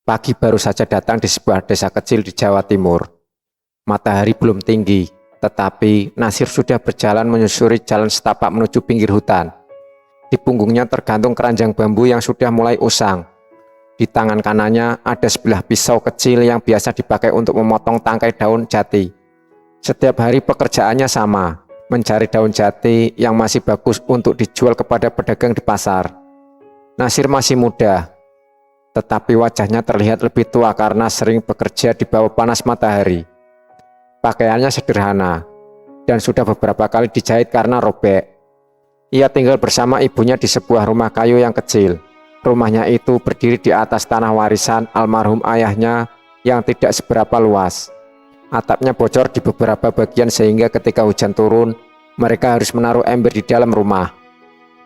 Pagi baru saja datang di sebuah desa kecil di Jawa Timur. Matahari belum tinggi, tetapi Nasir sudah berjalan menyusuri jalan setapak menuju pinggir hutan. Di punggungnya tergantung keranjang bambu yang sudah mulai usang. Di tangan kanannya ada sebilah pisau kecil yang biasa dipakai untuk memotong tangkai daun jati. Setiap hari pekerjaannya sama, mencari daun jati yang masih bagus untuk dijual kepada pedagang di pasar. Nasir masih muda, tetapi wajahnya terlihat lebih tua karena sering bekerja di bawah panas matahari. Pakaiannya sederhana dan sudah beberapa kali dijahit karena robek. Ia tinggal bersama ibunya di sebuah rumah kayu yang kecil. Rumahnya itu berdiri di atas tanah warisan almarhum ayahnya yang tidak seberapa luas. Atapnya bocor di beberapa bagian sehingga ketika hujan turun, mereka harus menaruh ember di dalam rumah.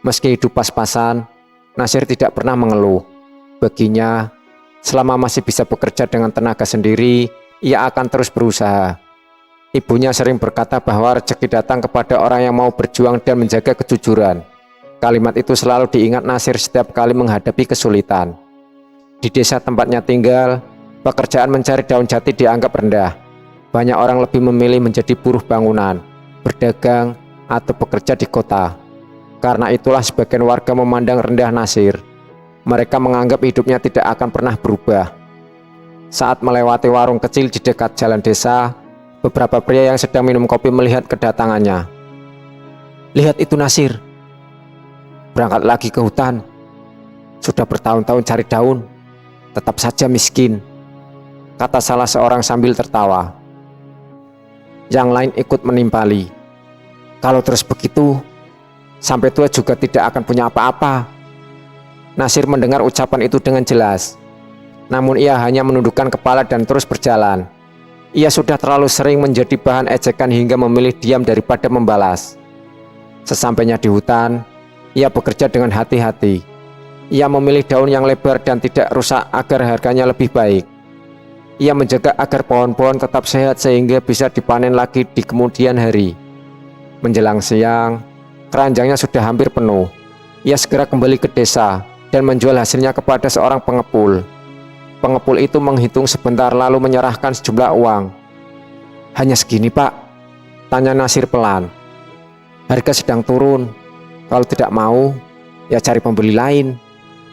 Meski hidup pas-pasan, Nasir tidak pernah mengeluh. Baginya, selama masih bisa bekerja dengan tenaga sendiri, ia akan terus berusaha. Ibunya sering berkata bahwa rezeki datang kepada orang yang mau berjuang dan menjaga kejujuran. Kalimat itu selalu diingat Nasir setiap kali menghadapi kesulitan. Di desa tempatnya tinggal, pekerjaan mencari daun jati dianggap rendah. Banyak orang lebih memilih menjadi buruh bangunan, berdagang, atau bekerja di kota. Karena itulah sebagian warga memandang rendah Nasir. Mereka menganggap hidupnya tidak akan pernah berubah. Saat melewati warung kecil di dekat jalan desa, beberapa pria yang sedang minum kopi melihat kedatangannya. "Lihat itu Nasir, berangkat lagi ke hutan. Sudah bertahun-tahun cari daun, tetap saja miskin," kata salah seorang sambil tertawa. Yang lain ikut menimpali. "Kalau terus begitu, sampai tua juga tidak akan punya apa-apa." Nasir mendengar ucapan itu dengan jelas. Namun ia hanya menundukkan kepala dan terus berjalan. Ia sudah terlalu sering menjadi bahan ejekan hingga memilih diam daripada membalas. Sesampainya di hutan, ia bekerja dengan hati-hati. Ia memilih daun yang lebar dan tidak rusak agar harganya lebih baik. Ia menjaga agar pohon-pohon tetap sehat sehingga bisa dipanen lagi di kemudian hari. Menjelang siang, keranjangnya sudah hampir penuh. Ia segera kembali ke desa dan menjual hasilnya kepada seorang pengepul. Pengepul itu menghitung sebentar lalu menyerahkan sejumlah uang. "Hanya segini Pak?" tanya Nasir pelan. "Harga sedang turun. Kalau tidak mau, ya cari pembeli lain,"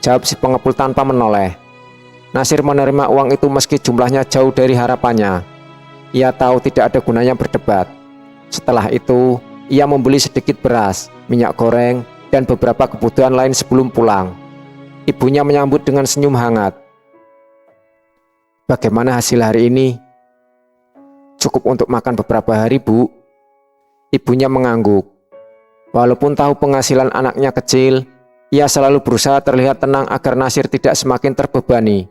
jawab si pengepul tanpa menoleh. Nasir menerima uang itu meski jumlahnya jauh dari harapannya. Ia tahu tidak ada gunanya berdebat. Setelah itu, ia membeli sedikit beras, minyak goreng, dan beberapa kebutuhan lain sebelum pulang. Ibunya menyambut dengan senyum hangat. "Bagaimana hasil hari ini?" "Cukup untuk makan beberapa hari, Bu." Ibunya mengangguk. Walaupun tahu penghasilan anaknya kecil, ia selalu berusaha terlihat tenang agar Nasir tidak semakin terbebani.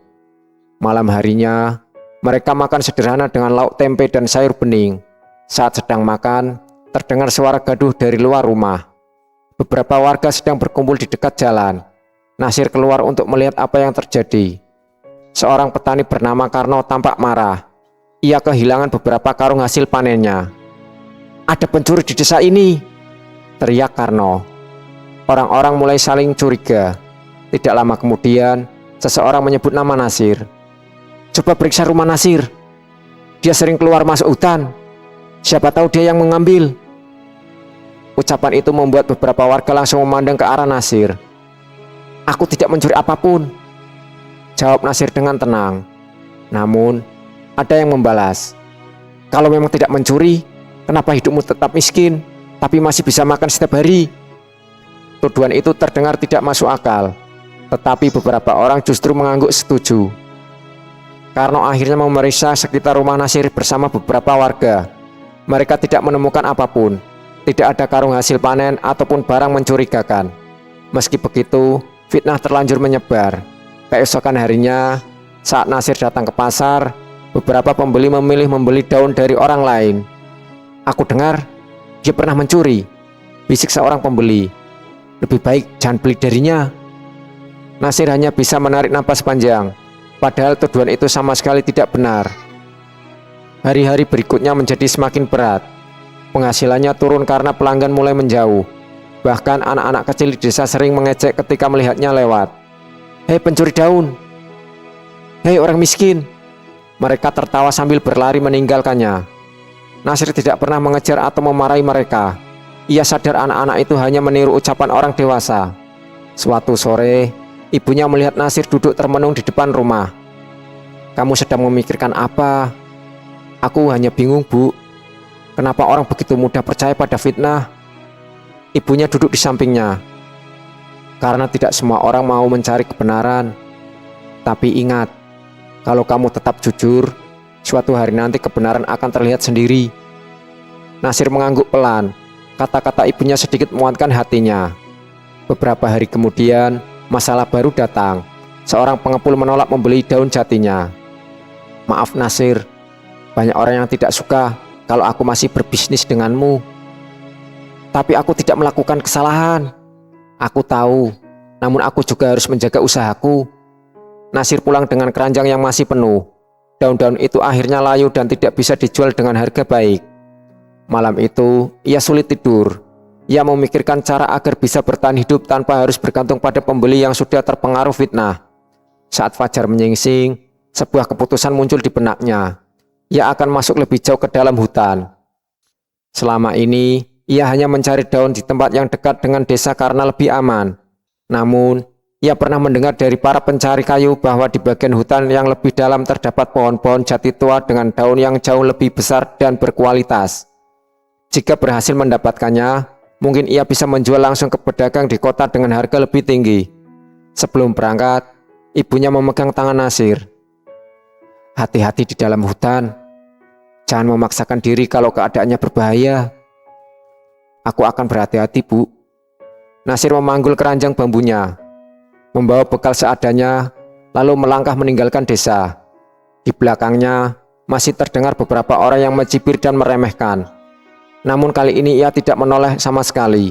Malam harinya, mereka makan sederhana dengan lauk tempe dan sayur bening. Saat sedang makan, terdengar suara gaduh dari luar rumah. Beberapa warga sedang berkumpul di dekat jalan. Nasir keluar untuk melihat apa yang terjadi. Seorang petani bernama Karno tampak marah. Ia kehilangan beberapa karung hasil panennya. "Ada pencuri di desa ini!" teriak Karno. Orang-orang mulai saling curiga. Tidak lama kemudian, seseorang menyebut nama Nasir. "Coba periksa rumah Nasir. Dia sering keluar masuk hutan. Siapa tahu dia yang mengambil." Ucapan itu membuat beberapa warga langsung memandang ke arah Nasir. "Aku tidak mencuri apapun," jawab Nasir dengan tenang. Namun, ada yang membalas, "Kalau memang tidak mencuri, kenapa hidupmu tetap miskin, tapi masih bisa makan setiap hari?" Tuduhan itu terdengar tidak masuk akal, tetapi beberapa orang justru mengangguk setuju. Karno akhirnya memeriksa sekitar rumah Nasir bersama beberapa warga. Mereka tidak menemukan apapun, tidak ada karung hasil panen ataupun barang mencurigakan. Meski begitu, fitnah terlanjur menyebar. Keesokan harinya, saat Nasir datang ke pasar, beberapa pembeli memilih membeli daun dari orang lain. "Aku dengar dia pernah mencuri," bisik seorang pembeli. "Lebih baik jangan beli darinya." Nasir hanya bisa menarik napas panjang, padahal tuduhan itu sama sekali tidak benar. Hari-hari berikutnya menjadi semakin berat. Penghasilannya turun karena pelanggan mulai menjauh. Bahkan anak-anak kecil di desa sering mengejek ketika melihatnya lewat. "Hei pencuri daun, Hei orang miskin!" Mereka tertawa sambil berlari meninggalkannya. Nasir tidak pernah mengejar atau memarahi mereka. Ia sadar anak-anak itu hanya meniru ucapan orang dewasa. Suatu sore, ibunya melihat Nasir duduk termenung di depan rumah. "Kamu sedang memikirkan apa?" "Aku hanya bingung, Bu. Kenapa orang begitu mudah percaya pada fitnah?" Ibunya duduk di sampingnya. "Karena tidak semua orang mau mencari kebenaran. Tapi ingat, kalau kamu tetap jujur, suatu hari nanti kebenaran akan terlihat sendiri." Nasir mengangguk pelan. Kata-kata ibunya sedikit menguatkan hatinya. Beberapa hari kemudian, masalah baru datang. Seorang pengepul menolak membeli daun jatinya. "Maaf Nasir, banyak orang yang tidak suka kalau aku masih berbisnis denganmu. Tapi aku tidak melakukan kesalahan. Aku tahu, namun aku juga harus menjaga usahaku." Nasir pulang dengan keranjang yang masih penuh. Daun-daun itu akhirnya layu dan tidak bisa dijual dengan harga baik. Malam itu, ia sulit tidur. Ia memikirkan cara agar bisa bertahan hidup tanpa harus bergantung pada pembeli yang sudah terpengaruh fitnah. Saat fajar menyingsing, sebuah keputusan muncul di benaknya. Ia akan masuk lebih jauh ke dalam hutan. Selama ini, ia hanya mencari daun di tempat yang dekat dengan desa karena lebih aman. Namun, ia pernah mendengar dari para pencari kayu bahwa di bagian hutan yang lebih dalam terdapat pohon-pohon jati tua dengan daun yang jauh lebih besar dan berkualitas. Jika berhasil mendapatkannya, mungkin ia bisa menjual langsung ke pedagang di kota dengan harga lebih tinggi. Sebelum berangkat, ibunya memegang tangan Nasir. "Hati-hati di dalam hutan. Jangan memaksakan diri kalau keadaannya berbahaya." "Aku akan berhati-hati, Bu." Nasir memanggul keranjang bambunya, membawa bekal seadanya, lalu melangkah meninggalkan desa. Di belakangnya masih terdengar beberapa orang yang mencibir dan meremehkan. Namun kali ini ia tidak menoleh sama sekali.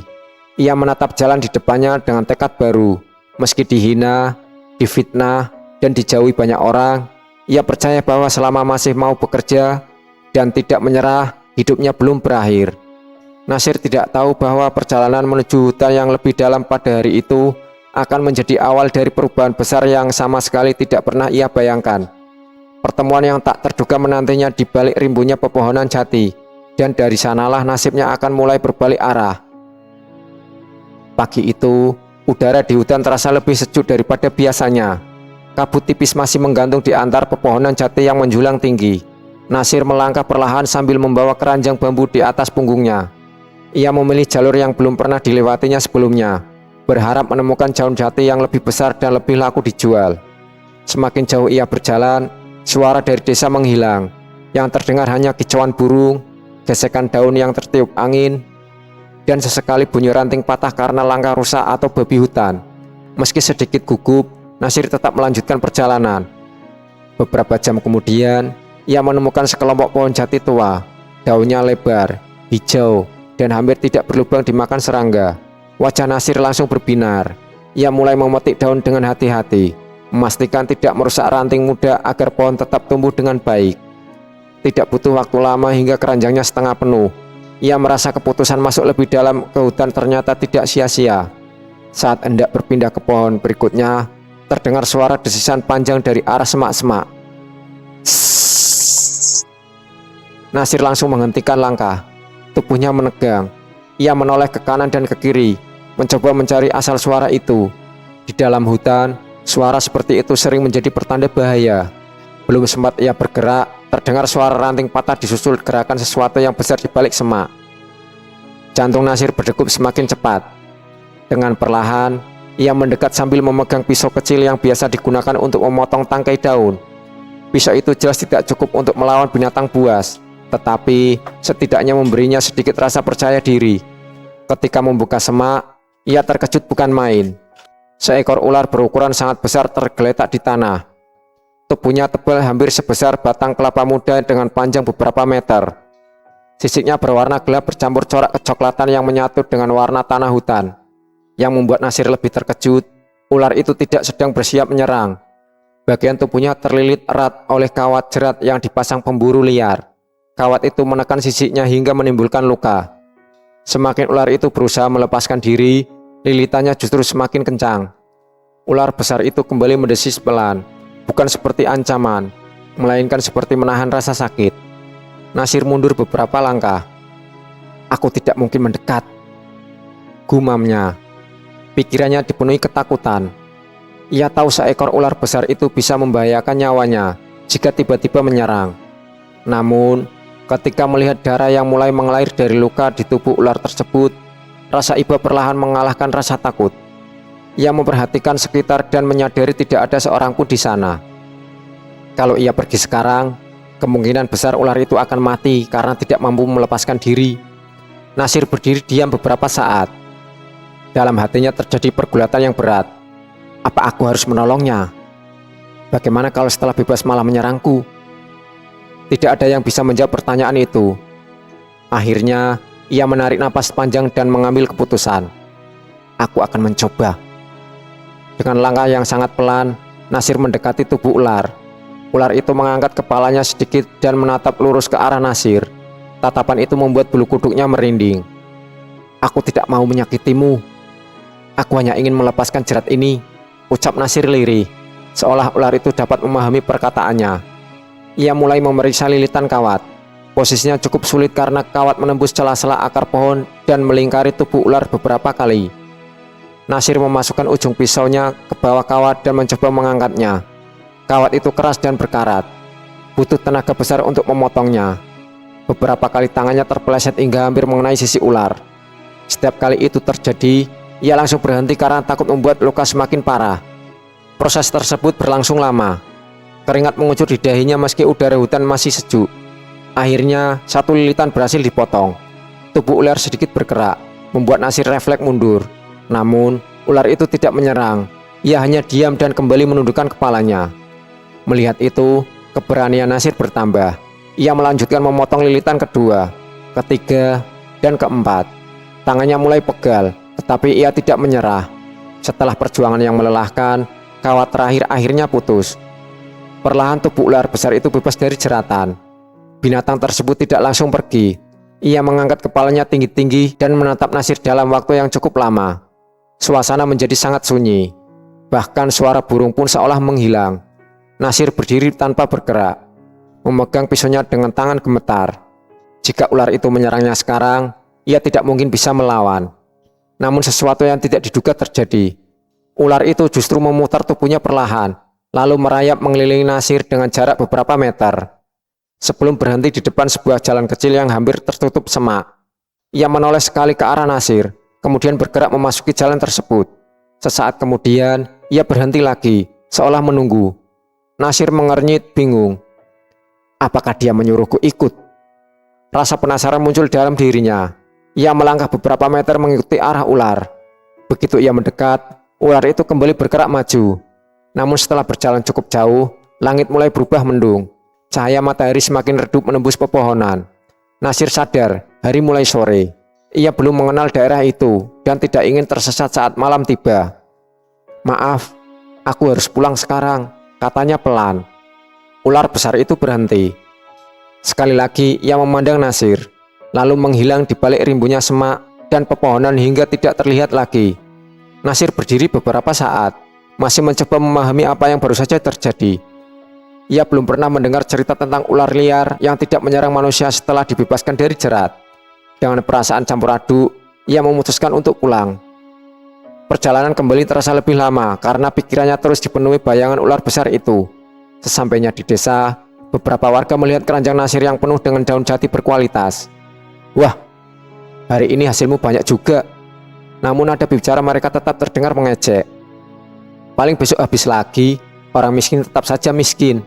Ia menatap jalan di depannya dengan tekad baru. Meski dihina, difitnah, dan dijauhi banyak orang, ia percaya bahwa selama masih mau bekerja dan tidak menyerah, hidupnya belum berakhir. Nasir tidak tahu bahwa perjalanan menuju hutan yang lebih dalam pada hari itu akan menjadi awal dari perubahan besar yang sama sekali tidak pernah ia bayangkan. Pertemuan yang tak terduga menantinya di balik rimbunnya pepohonan jati. Dan dari sanalah nasibnya akan mulai berbalik arah. Pagi itu, udara di hutan terasa lebih sejuk daripada biasanya. Kabut tipis masih menggantung di antara pepohonan jati yang menjulang tinggi. Nasir melangkah perlahan sambil membawa keranjang bambu di atas punggungnya. Ia memilih jalur yang belum pernah dilewatinya sebelumnya, berharap menemukan daun jati yang lebih besar dan lebih laku dijual. Semakin jauh ia berjalan, suara dari desa menghilang. Yang terdengar hanya kicauan burung, gesekan daun yang tertiup angin, dan sesekali bunyi ranting patah karena langkah rusa atau babi hutan. Meski sedikit gugup, Nasir tetap melanjutkan perjalanan. Beberapa jam kemudian, ia menemukan sekelompok pohon jati tua. Daunnya lebar, hijau, dan hampir tidak berlubang dimakan serangga. Wajah Nasir langsung berbinar. Ia mulai memetik daun dengan hati-hati, memastikan tidak merusak ranting muda agar pohon tetap tumbuh dengan baik. Tidak butuh waktu lama hingga keranjangnya setengah penuh. Ia merasa keputusan masuk lebih dalam ke hutan ternyata tidak sia-sia. Saat hendak berpindah ke pohon berikutnya, terdengar suara desisan panjang dari arah semak-semak. Nasir langsung menghentikan langkah. Tubuhnya menegang. Ia menoleh ke kanan dan ke kiri, mencoba mencari asal suara itu. Di dalam hutan, suara seperti itu sering menjadi pertanda bahaya. Belum sempat ia bergerak, terdengar suara ranting patah disusul gerakan sesuatu yang besar di balik semak. Jantung Nasir berdegup semakin cepat. Dengan perlahan, ia mendekat sambil memegang pisau kecil yang biasa digunakan untuk memotong tangkai daun. Pisau itu jelas tidak cukup untuk melawan binatang buas, tetapi setidaknya memberinya sedikit rasa percaya diri. Ketika membuka semak, ia terkejut bukan main. Seekor ular berukuran sangat besar tergeletak di tanah. Tubuhnya tebal hampir sebesar batang kelapa muda dengan panjang beberapa meter. Sisiknya berwarna gelap bercampur corak kecoklatan yang menyatu dengan warna tanah hutan. Yang membuat Nasir lebih terkejut, ular itu tidak sedang bersiap menyerang. Bagian tubuhnya terlilit erat oleh kawat jerat yang dipasang pemburu liar. Kawat itu menekan sisiknya hingga menimbulkan luka. Semakin ular itu berusaha melepaskan diri, lilitannya justru semakin kencang. Ular besar itu kembali mendesis pelan. bukan seperti ancaman, melainkan seperti menahan rasa sakit. Nasir mundur beberapa langkah. "Aku tidak mungkin mendekat," gumamnya. Pikirannya dipenuhi ketakutan. Ia tahu seekor ular besar itu bisa membahayakan nyawanya jika tiba-tiba menyerang. Namun, ketika melihat darah yang mulai mengalir dari luka di tubuh ular tersebut, rasa iba perlahan mengalahkan rasa takut. Ia memperhatikan sekitar dan menyadari tidak ada seorang pun di sana. Kalau ia pergi sekarang, kemungkinan besar ular itu akan mati karena tidak mampu melepaskan diri. Nasir berdiri diam beberapa saat. Dalam hatinya terjadi pergulatan yang berat. Apa aku harus menolongnya? Bagaimana kalau setelah bebas malah menyerangku? Tidak ada yang bisa menjawab pertanyaan itu. Akhirnya, ia menarik napas panjang dan mengambil keputusan. Aku akan mencoba. Dengan langkah yang sangat pelan, Nasir mendekati tubuh ular. Ular itu mengangkat kepalanya sedikit dan menatap lurus ke arah Nasir. Tatapan itu membuat bulu kuduknya merinding. "Aku tidak mau menyakitimu. Aku hanya ingin melepaskan jerat ini," ucap Nasir lirih, seolah ular itu dapat memahami perkataannya. Ia mulai memeriksa lilitan kawat. Posisinya cukup sulit karena kawat menembus celah-celah akar pohon dan melingkari tubuh ular beberapa kali. Nasir memasukkan ujung pisaunya ke bawah kawat dan mencoba mengangkatnya. Kawat itu keras dan berkarat. Butuh tenaga besar untuk memotongnya. Beberapa kali tangannya terpeleset hingga hampir mengenai sisi ular. Setiap kali itu terjadi, ia langsung berhenti karena takut membuat luka semakin parah. Proses tersebut berlangsung lama. Keringat mengucur di dahinya meski udara hutan masih sejuk. Akhirnya, satu lilitan berhasil dipotong. Tubuh ular sedikit bergerak, membuat Nasir refleks mundur. Namun, ular itu tidak menyerang. Ia hanya diam dan kembali menundukkan kepalanya. Melihat itu, keberanian Nasir bertambah. Ia melanjutkan memotong lilitan kedua, ketiga, dan keempat. Tangannya mulai pegal, tetapi ia tidak menyerah. Setelah perjuangan yang melelahkan, kawat terakhir akhirnya putus. Perlahan tubuh ular besar itu bebas dari jeratan. Binatang tersebut tidak langsung pergi. Ia mengangkat kepalanya tinggi-tinggi dan menatap Nasir dalam waktu yang cukup lama. Suasana menjadi sangat sunyi. Bahkan suara burung pun seolah menghilang. Nasir berdiri tanpa bergerak, memegang pisaunya dengan tangan gemetar. Jika ular itu menyerangnya sekarang, ia tidak mungkin bisa melawan. Namun sesuatu yang tidak diduga terjadi. Ular itu justru memutar tubuhnya perlahan, lalu merayap mengelilingi Nasir dengan jarak beberapa meter. Sebelum berhenti di depan sebuah jalan kecil yang hampir tertutup semak, ia menoleh sekali ke arah Nasir, kemudian bergerak memasuki jalan tersebut. Sesaat kemudian, ia berhenti lagi, seolah menunggu. Nasir mengernyit bingung. Apakah dia menyuruhku ikut? Rasa penasaran muncul dalam dirinya. Ia melangkah beberapa meter mengikuti arah ular. Begitu ia mendekat, ular itu kembali bergerak maju. Namun setelah berjalan cukup jauh, langit mulai berubah mendung. Cahaya matahari semakin redup menembus pepohonan. Nasir sadar, hari mulai sore. Ia belum mengenal daerah itu dan tidak ingin tersesat saat malam tiba. "Maaf, aku harus pulang sekarang," katanya pelan. Ular besar itu berhenti. Sekali lagi ia memandang Nasir, lalu menghilang di balik rimbunnya semak dan pepohonan hingga tidak terlihat lagi. Nasir berdiri beberapa saat, masih mencoba memahami apa yang baru saja terjadi. Ia belum pernah mendengar cerita tentang ular liar yang tidak menyerang manusia setelah dibebaskan dari jerat. Dengan perasaan campur aduk, ia memutuskan untuk pulang. Perjalanan kembali terasa lebih lama karena pikirannya terus dipenuhi bayangan ular besar itu. Sesampainya di desa, beberapa warga melihat keranjang Nasir yang penuh dengan daun jati berkualitas. "Wah, hari ini hasilmu banyak juga." Namun nada bicara mereka tetap terdengar mengejek. "Paling besok habis lagi, orang miskin tetap saja miskin."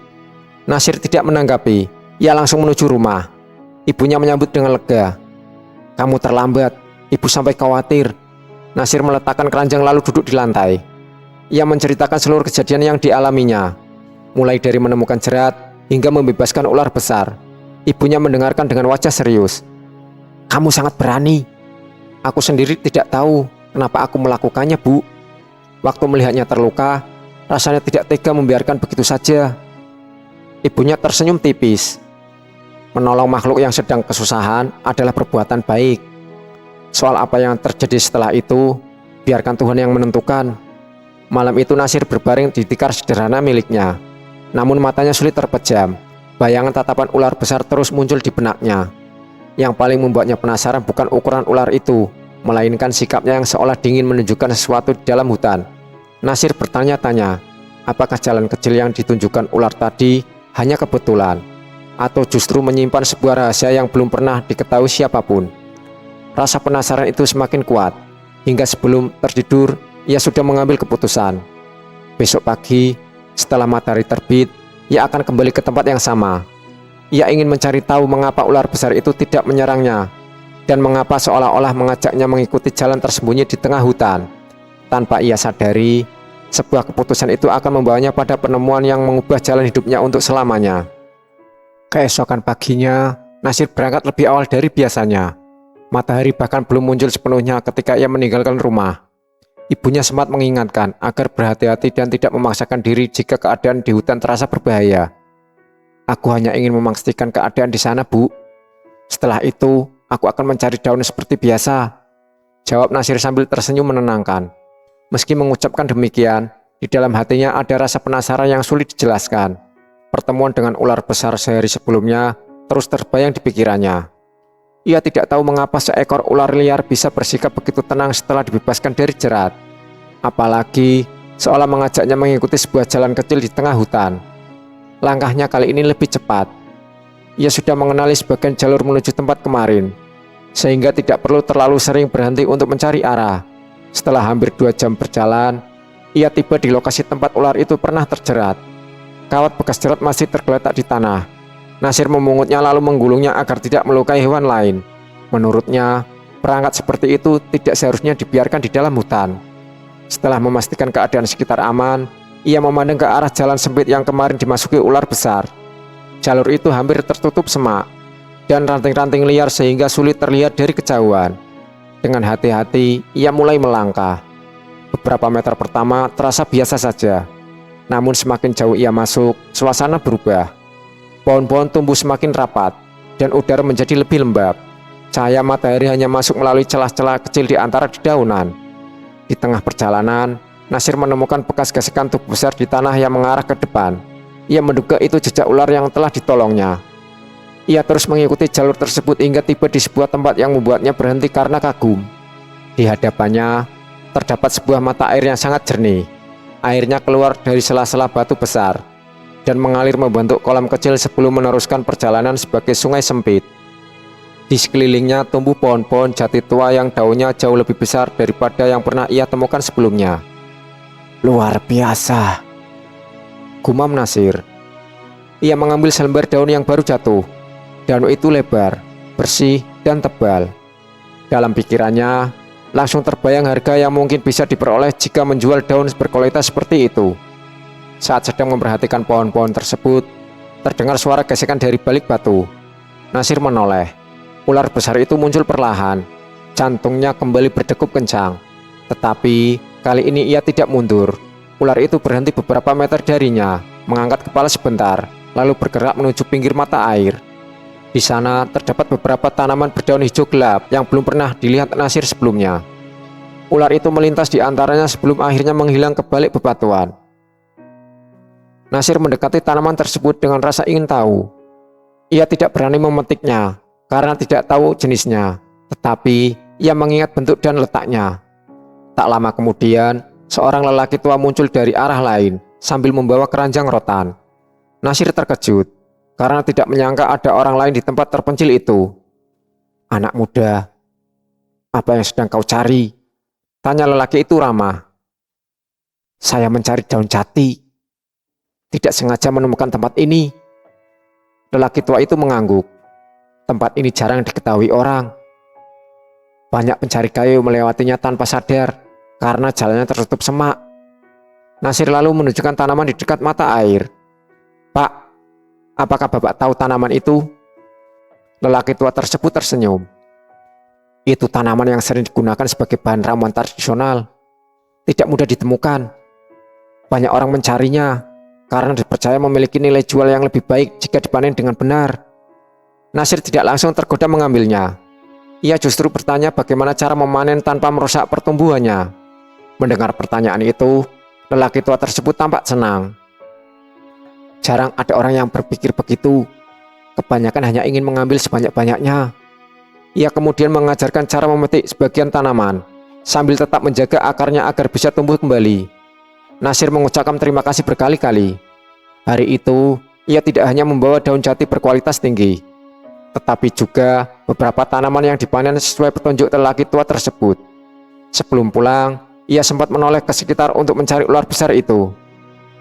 Nasir tidak menanggapi. Ia langsung menuju rumah. Ibunya menyambut dengan lega. "Kamu terlambat, ibu sampai khawatir." Nasir meletakkan keranjang lalu duduk di lantai. Ia menceritakan seluruh kejadian yang dialaminya, mulai dari menemukan jerat hingga membebaskan ular besar. Ibunya mendengarkan dengan wajah serius. "Kamu sangat berani. Aku sendiri tidak tahu kenapa aku melakukannya, Bu. Waktu melihatnya terluka, rasanya tidak tega membiarkan begitu saja." Ibunya tersenyum tipis. Menolong makhluk yang sedang kesusahan adalah perbuatan baik. Soal apa yang terjadi setelah itu, biarkan Tuhan yang menentukan. Malam itu Nasir berbaring di tikar sederhana miliknya. Namun matanya sulit terpejam. Bayangan tatapan ular besar terus muncul di benaknya. Yang paling membuatnya penasaran bukan ukuran ular itu, melainkan sikapnya yang seolah dingin menunjukkan sesuatu di dalam hutan. Nasir bertanya-tanya, apakah jalan kecil yang ditunjukkan ular tadi hanya kebetulan, atau justru menyimpan sebuah rahasia yang belum pernah diketahui siapapun. Rasa penasaran itu semakin kuat, hingga sebelum tertidur, ia sudah mengambil keputusan. Besok pagi, setelah matahari terbit, ia akan kembali ke tempat yang sama. Ia ingin mencari tahu mengapa ular besar itu tidak menyerangnya, dan mengapa seolah-olah mengajaknya mengikuti jalan tersembunyi di tengah hutan. Tanpa ia sadari, sebuah keputusan itu akan membawanya pada penemuan yang mengubah jalan hidupnya untuk selamanya. Keesokan paginya, Nasir berangkat lebih awal dari biasanya. Matahari bahkan belum muncul sepenuhnya ketika ia meninggalkan rumah. Ibunya sempat mengingatkan agar berhati-hati dan tidak memaksakan diri jika keadaan di hutan terasa berbahaya. Aku hanya ingin memastikan keadaan di sana, Bu. Setelah itu, aku akan mencari daun seperti biasa, jawab Nasir sambil tersenyum menenangkan. Meski mengucapkan demikian, di dalam hatinya ada rasa penasaran yang sulit dijelaskan. Pertemuan dengan ular besar sehari sebelumnya terus terbayang di pikirannya. Ia tidak tahu mengapa seekor ular liar bisa bersikap begitu tenang setelah dibebaskan dari jerat. Apalagi seolah mengajaknya mengikuti sebuah jalan kecil di tengah hutan. Langkahnya kali ini lebih cepat. Ia sudah mengenali sebagian jalur menuju tempat kemarin, sehingga tidak perlu terlalu sering berhenti untuk mencari arah. Setelah hampir 2 jam berjalan, ia tiba di lokasi tempat ular itu pernah terjerat. Kawat bekas jerat masih tergeletak di tanah. Nasir memungutnya lalu menggulungnya agar tidak melukai hewan lain. Menurutnya, perangkat seperti itu tidak seharusnya dibiarkan di dalam hutan. Setelah memastikan keadaan sekitar aman, ia memandang ke arah jalan sempit yang kemarin dimasuki ular besar. Jalur itu hampir tertutup semak dan ranting-ranting liar sehingga sulit terlihat dari kejauhan. Dengan hati-hati, ia mulai melangkah. Beberapa meter pertama terasa biasa saja. Namun semakin jauh ia masuk, suasana berubah. Pohon-pohon tumbuh semakin rapat dan udara menjadi lebih lembab. Cahaya matahari hanya masuk melalui celah-celah kecil di antara dedaunan. Di tengah perjalanan, Nasir menemukan bekas gesekan tubuh besar di tanah yang mengarah ke depan. Ia menduga itu jejak ular yang telah ditolongnya. Ia terus mengikuti jalur tersebut hingga tiba di sebuah tempat yang membuatnya berhenti karena kagum. Di hadapannya, terdapat sebuah mata air yang sangat jernih. Airnya keluar dari sela-sela batu besar dan mengalir membentuk kolam kecil sebelum meneruskan perjalanan sebagai sungai sempit. Di sekelilingnya tumbuh pohon-pohon jati tua yang daunnya jauh lebih besar daripada yang pernah ia temukan sebelumnya. Luar biasa, gumam Nasir. Ia mengambil selembar daun yang baru jatuh. Daun itu lebar, bersih, dan tebal. Dalam pikirannya, langsung terbayang harga yang mungkin bisa diperoleh jika menjual daun berkualitas seperti itu. Saat sedang memperhatikan pohon-pohon tersebut, terdengar suara gesekan dari balik batu. Nasir menoleh. Ular besar itu muncul perlahan. Jantungnya kembali berdegup kencang. Tetapi kali ini ia tidak mundur. Ular itu berhenti beberapa meter darinya, mengangkat kepala sebentar, lalu bergerak menuju pinggir mata air. Di sana terdapat beberapa tanaman berdaun hijau gelap yang belum pernah dilihat Nasir sebelumnya. Ular itu melintas di antaranya sebelum akhirnya menghilang ke balik bebatuan. Nasir mendekati tanaman tersebut dengan rasa ingin tahu. Ia tidak berani memetiknya karena tidak tahu jenisnya, tetapi ia mengingat bentuk dan letaknya. Tak lama kemudian, seorang lelaki tua muncul dari arah lain sambil membawa keranjang rotan. Nasir terkejut karena tidak menyangka ada orang lain di tempat terpencil itu. "Anak muda, apa yang sedang kau cari?" tanya lelaki itu ramah. "Saya mencari daun jati. Tidak sengaja menemukan tempat ini." Lelaki tua itu mengangguk. "Tempat ini jarang diketahui orang. Banyak pencari kayu melewatinya tanpa sadar karena jalannya tertutup semak." Nasir lalu menunjukkan tanaman di dekat mata air. "Pak, apakah Bapak tahu tanaman itu?" Lelaki tua tersebut tersenyum. "Itu tanaman yang sering digunakan sebagai bahan ramuan tradisional. Tidak mudah ditemukan. Banyak orang mencarinya karena dipercaya memiliki nilai jual yang lebih baik jika dipanen dengan benar." Nasir tidak langsung tergoda mengambilnya. Ia justru bertanya bagaimana cara memanen tanpa merusak pertumbuhannya. Mendengar pertanyaan itu, lelaki tua tersebut tampak senang. Jarang ada orang yang berpikir begitu. Kebanyakan hanya ingin mengambil sebanyak-banyaknya. Ia kemudian mengajarkan cara memetik sebagian tanaman, sambil tetap menjaga akarnya agar bisa tumbuh kembali. Nasir mengucapkan terima kasih berkali-kali. Hari itu, ia tidak hanya membawa daun jati berkualitas tinggi, tetapi juga beberapa tanaman yang dipanen sesuai petunjuk lelaki tua tersebut. Sebelum pulang, ia sempat menoleh ke sekitar untuk mencari ular besar itu.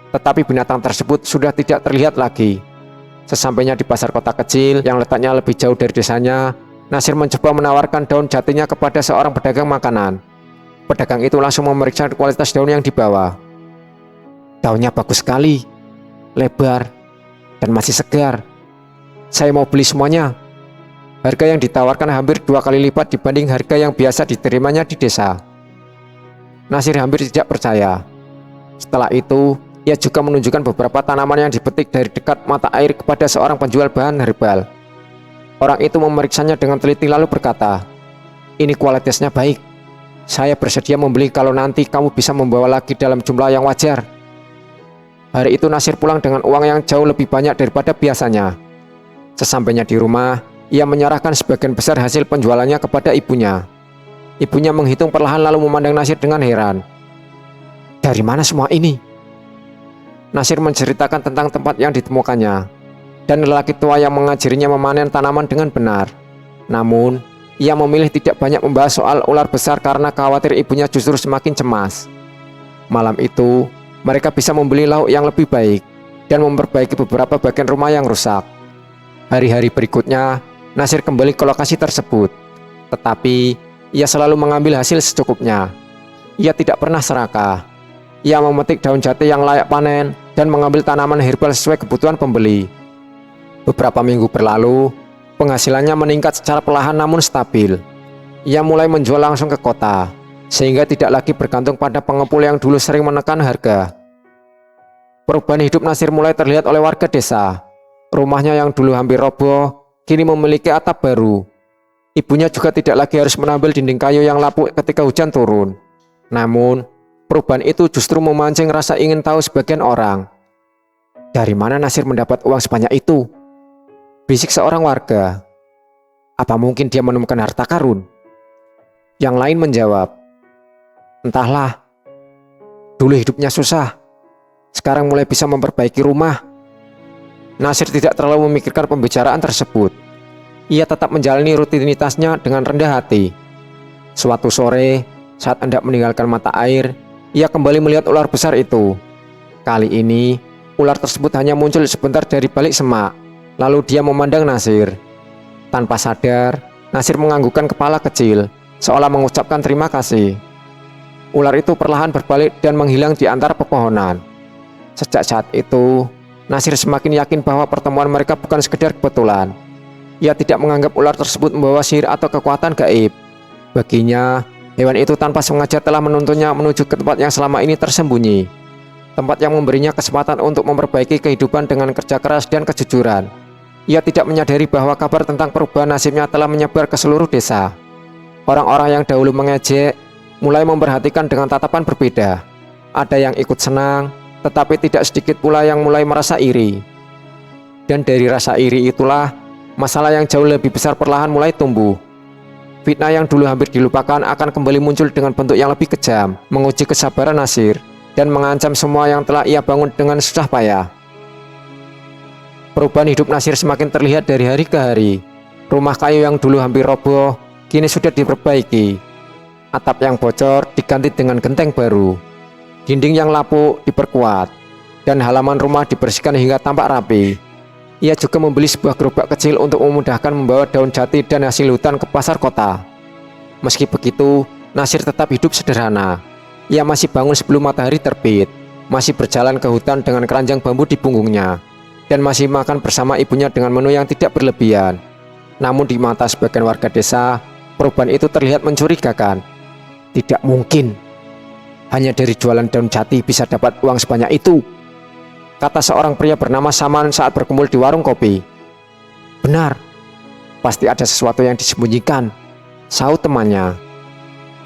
Tetapi binatang tersebut sudah tidak terlihat lagi. Sesampainya di pasar kota kecil yang letaknya lebih jauh dari desanya, Nasir mencoba menawarkan daun jatinya kepada seorang pedagang makanan. Pedagang itu langsung memeriksa kualitas daun yang dibawa. Daunnya bagus sekali, lebar, dan masih segar. Saya mau beli semuanya. Harga yang ditawarkan hampir 2 kali lipat dibanding harga yang biasa diterimanya di desa. Nasir hampir tidak percaya. Setelah itu, ia juga menunjukkan beberapa tanaman yang dipetik dari dekat mata air kepada seorang penjual bahan herbal. Orang itu memeriksanya dengan teliti lalu berkata, "Ini kualitasnya baik. Saya bersedia membeli kalau nanti kamu bisa membawa lagi dalam jumlah yang wajar." Hari itu Nasir pulang dengan uang yang jauh lebih banyak daripada biasanya. Sesampainya di rumah, ia menyerahkan sebagian besar hasil penjualannya kepada ibunya. Ibunya menghitung perlahan lalu memandang Nasir dengan heran. "Dari mana semua ini?" Nasir menceritakan tentang tempat yang ditemukannya dan lelaki tua yang mengajarinya memanen tanaman dengan benar. Namun, ia memilih tidak banyak membahas soal ular besar karena khawatir ibunya justru semakin cemas. Malam itu, mereka bisa membeli lauk yang lebih baik dan memperbaiki beberapa bagian rumah yang rusak. Hari-hari berikutnya, Nasir kembali ke lokasi tersebut, tetapi ia selalu mengambil hasil secukupnya. Ia tidak pernah serakah. Ia memetik daun jati yang layak panen dan mengambil tanaman herbal sesuai kebutuhan pembeli. Beberapa minggu berlalu, penghasilannya meningkat secara perlahan namun stabil. Ia mulai menjual langsung ke kota, sehingga tidak lagi bergantung pada pengepul yang dulu sering menekan harga. Perubahan hidup Nasir mulai terlihat oleh warga desa. Rumahnya yang dulu hampir roboh, kini memiliki atap baru. Ibunya juga tidak lagi harus menambil dinding kayu yang lapuk ketika hujan turun. Namun, perubahan itu justru memancing rasa ingin tahu sebagian orang. Dari mana Nasir mendapat uang sebanyak itu? Bisik seorang warga. Apa mungkin dia menemukan harta karun? Yang lain menjawab, entahlah. Dulu hidupnya susah, sekarang mulai bisa memperbaiki rumah. Nasir tidak terlalu memikirkan pembicaraan tersebut. Ia tetap menjalani rutinitasnya dengan rendah hati. Suatu sore, saat hendak meninggalkan mata air, ia kembali melihat ular besar itu. Kali ini, ular tersebut hanya muncul sebentar dari balik semak. Lalu dia memandang Nasir. Tanpa sadar, Nasir menganggukkan kepala kecil, seolah mengucapkan terima kasih. Ular itu perlahan berbalik dan menghilang di antara pepohonan. Sejak saat itu, Nasir semakin yakin bahwa pertemuan mereka bukan sekedar kebetulan. Ia tidak menganggap ular tersebut membawa sihir atau kekuatan gaib. Baginya, hewan itu tanpa sengaja telah menuntunnya menuju ke tempat yang selama ini tersembunyi. Tempat yang memberinya kesempatan untuk memperbaiki kehidupan dengan kerja keras dan kejujuran. Ia tidak menyadari bahwa kabar tentang perubahan nasibnya telah menyebar ke seluruh desa. Orang-orang yang dahulu mengejek, mulai memperhatikan dengan tatapan berbeda. Ada yang ikut senang, tetapi tidak sedikit pula yang mulai merasa iri. Dan dari rasa iri itulah, masalah yang jauh lebih besar perlahan mulai tumbuh. Fitnah yang dulu hampir dilupakan akan kembali muncul dengan bentuk yang lebih kejam, menguji kesabaran Nasir, dan mengancam semua yang telah ia bangun dengan susah payah. Perubahan hidup Nasir semakin terlihat dari hari ke hari. Rumah kayu yang dulu hampir roboh, kini sudah diperbaiki. Atap yang bocor diganti dengan genteng baru. Dinding yang lapuk diperkuat, dan halaman rumah dibersihkan hingga tampak rapi. Ia juga membeli sebuah gerobak kecil untuk memudahkan membawa daun jati dan hasil hutan ke pasar kota. Meski begitu, Nasir tetap hidup sederhana. Ia masih bangun sebelum matahari terbit, masih berjalan ke hutan dengan keranjang bambu di punggungnya, dan masih makan bersama ibunya dengan menu yang tidak berlebihan. Namun di mata sebagian warga desa, perubahan itu terlihat mencurigakan. Tidak mungkin, hanya dari jualan daun jati bisa dapat uang sebanyak itu, kata seorang pria bernama Saman saat berkumpul di warung kopi. Benar, pasti ada sesuatu yang disembunyikan, sahut temannya.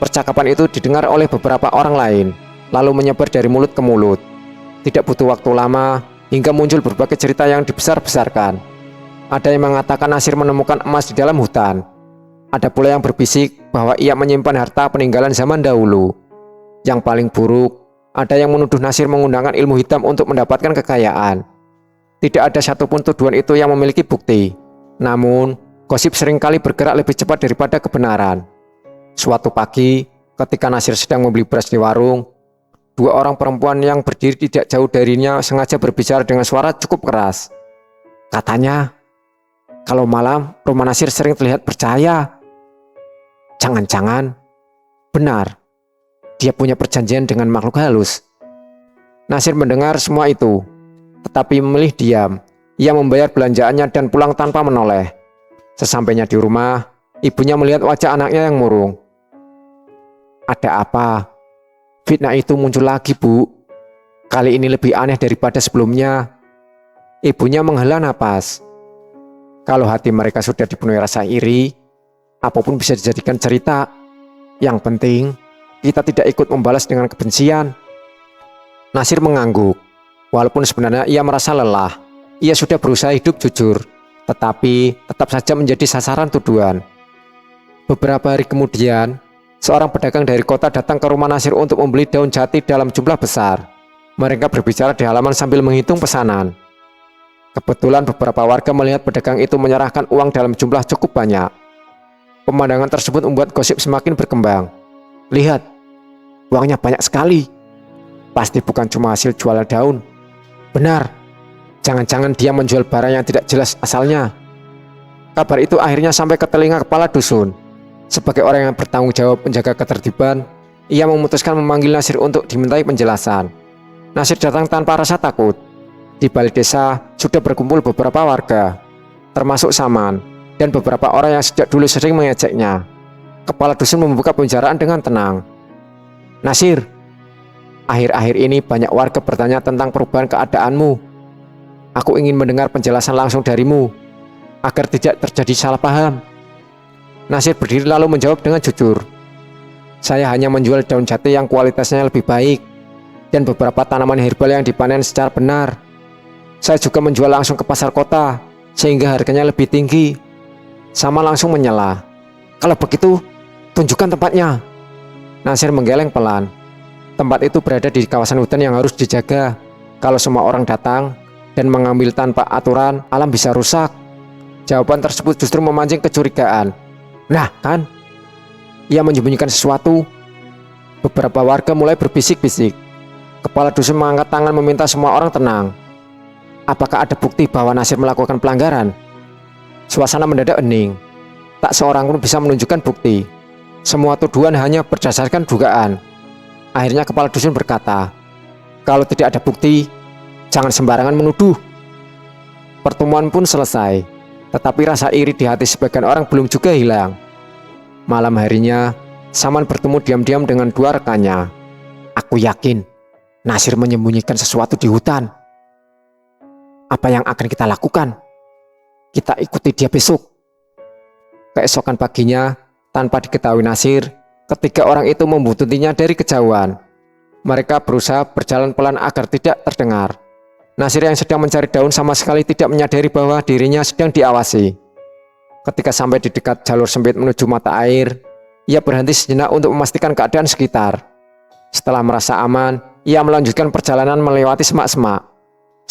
Percakapan itu didengar oleh beberapa orang lain, lalu menyebar dari mulut ke mulut. Tidak butuh waktu lama, hingga muncul berbagai cerita yang dibesar-besarkan. Ada yang mengatakan Nasir menemukan emas di dalam hutan. Ada pula yang berbisik bahwa ia menyimpan harta peninggalan zaman dahulu. Yang paling buruk, ada yang menuduh Nasir menggunakan ilmu hitam untuk mendapatkan kekayaan. Tidak ada satupun tuduhan itu yang memiliki bukti. Namun, gosip seringkali bergerak lebih cepat daripada kebenaran. Suatu pagi, ketika Nasir sedang membeli beras di warung, dua orang perempuan yang berdiri tidak jauh darinya sengaja berbicara dengan suara cukup keras. Katanya, kalau malam rumah Nasir sering terlihat bercahaya. Jangan-jangan benar, dia punya perjanjian dengan makhluk halus. Nasir mendengar semua itu, tetapi memilih diam. Ia membayar belanjaannya dan pulang tanpa menoleh. Sesampainya di rumah, ibunya melihat wajah anaknya yang murung. Ada apa? Fitnah itu muncul lagi, Bu. Kali ini lebih aneh daripada sebelumnya. Ibunya menghela napas. Kalau hati mereka sudah dipenuhi rasa iri, apapun bisa dijadikan cerita. Yang penting, kita tidak ikut membalas dengan kebencian. Nasir mengangguk. Walaupun sebenarnya ia merasa lelah. Ia sudah berusaha hidup jujur, tetapi tetap saja menjadi sasaran tuduhan. Beberapa hari kemudian, seorang pedagang dari kota datang ke rumah Nasir untuk membeli daun jati dalam jumlah besar. Mereka berbicara di halaman sambil menghitung pesanan. Kebetulan beberapa warga melihat pedagang itu menyerahkan uang dalam jumlah cukup banyak. Pemandangan tersebut membuat gosip semakin berkembang. Lihat, uangnya banyak sekali. Pasti bukan cuma hasil jualan daun. Benar, jangan-jangan dia menjual barang yang tidak jelas asalnya. Kabar itu akhirnya sampai ke telinga kepala dusun. Sebagai orang yang bertanggung jawab menjaga ketertiban, ia memutuskan memanggil Nasir untuk dimintai penjelasan. Nasir datang tanpa rasa takut. Di balik desa sudah berkumpul beberapa warga, termasuk Saman, dan beberapa orang yang sejak dulu sering mengejeknya. Kepala dusun membuka pembicaraan dengan tenang. Nasir, akhir-akhir ini banyak warga bertanya tentang perubahan keadaanmu. Aku ingin mendengar penjelasan langsung darimu, agar tidak terjadi salah paham. Nasir berdiri lalu menjawab dengan jujur. Saya hanya menjual daun jati yang kualitasnya lebih baik, dan beberapa tanaman herbal yang dipanen secara benar. Saya juga menjual langsung ke pasar kota, sehingga harganya lebih tinggi. Sama langsung menyela. Kalau begitu, tunjukkan tempatnya. Nasir menggeleng pelan. Tempat itu berada di kawasan hutan yang harus dijaga. Kalau semua orang datang dan mengambil tanpa aturan, alam bisa rusak. Jawaban tersebut justru memancing kecurigaan. Nah kan, ia menyembunyikan sesuatu. Beberapa warga mulai berbisik-bisik. Kepala dusun mengangkat tangan meminta semua orang tenang. Apakah ada bukti bahwa Nasir melakukan pelanggaran? Suasana mendadak hening. Tak seorang pun bisa menunjukkan bukti. Semua tuduhan hanya berdasarkan dugaan. Akhirnya kepala dusun berkata, kalau tidak ada bukti, jangan sembarangan menuduh. Pertemuan pun selesai, tetapi rasa iri di hati sebagian orang belum juga hilang. Malam harinya, Saman bertemu diam-diam dengan dua rekannya. Aku yakin Nasir menyembunyikan sesuatu di hutan. Apa yang akan kita lakukan? Kita ikuti dia besok. Keesokan paginya, tanpa diketahui Nasir, ketiga orang itu membuntutinya dari kejauhan. Mereka berusaha berjalan pelan agar tidak terdengar. Nasir yang sedang mencari daun sama sekali tidak menyadari bahwa dirinya sedang diawasi. Ketika sampai di dekat jalur sempit menuju mata air, ia berhenti sejenak untuk memastikan keadaan sekitar. Setelah merasa aman, ia melanjutkan perjalanan melewati semak-semak.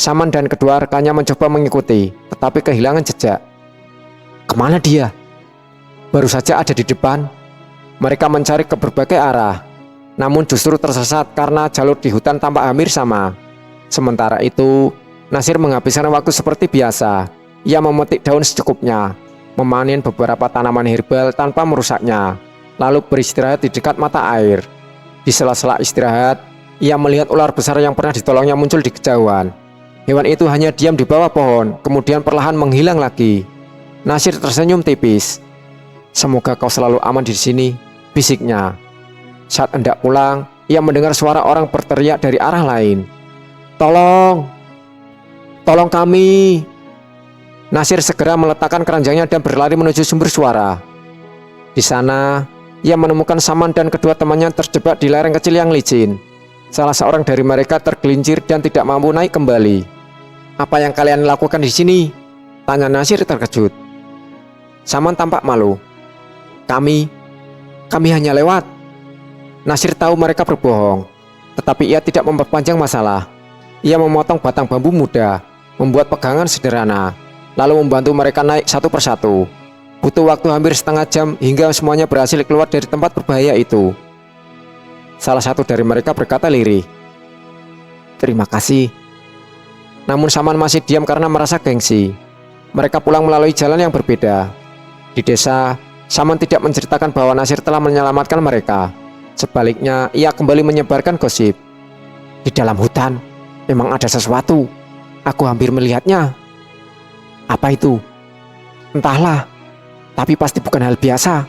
Saman dan kedua rekannya mencoba mengikuti, tetapi kehilangan jejak. Kemana dia? Baru saja ada di depan. Mereka mencari ke berbagai arah, namun justru tersesat karena jalur di hutan tampak hampir sama. Sementara itu, Nasir menghabiskan waktu seperti biasa. Ia memetik daun secukupnya, memanen beberapa tanaman herbal tanpa merusaknya, lalu beristirahat di dekat mata air. Di sela-sela istirahat, ia melihat ular besar yang pernah ditolongnya muncul di kejauhan. Hewan itu hanya diam di bawah pohon, kemudian perlahan menghilang lagi. Nasir tersenyum tipis. Semoga kau selalu aman di sini, bisiknya. Saat hendak pulang, ia mendengar suara orang berteriak dari arah lain. Tolong! Tolong kami! Nasir segera meletakkan keranjangnya dan berlari menuju sumber suara. Di sana, ia menemukan Saman dan kedua temannya terjebak di lereng kecil yang licin. Salah seorang dari mereka tergelincir dan tidak mampu naik kembali. "Apa yang kalian lakukan di sini?" tanya Nasir terkejut. Saman tampak malu. Kami hanya lewat." Nasir tahu mereka berbohong, tetapi ia tidak memperpanjang masalah. Ia memotong batang bambu muda, membuat pegangan sederhana, lalu membantu mereka naik satu persatu. Butuh waktu hampir setengah jam hingga semuanya berhasil keluar dari tempat berbahaya itu. Salah satu dari mereka berkata lirih, "Terima kasih." Namun Saman masih diam karena merasa gengsi. Mereka pulang melalui jalan yang berbeda. Di desa, Saman tidak menceritakan bahwa Nasir telah menyelamatkan mereka. Sebaliknya, ia kembali menyebarkan gosip. "Di dalam hutan, memang ada sesuatu. Aku hampir melihatnya." "Apa itu?" "Entahlah, tapi pasti bukan hal biasa."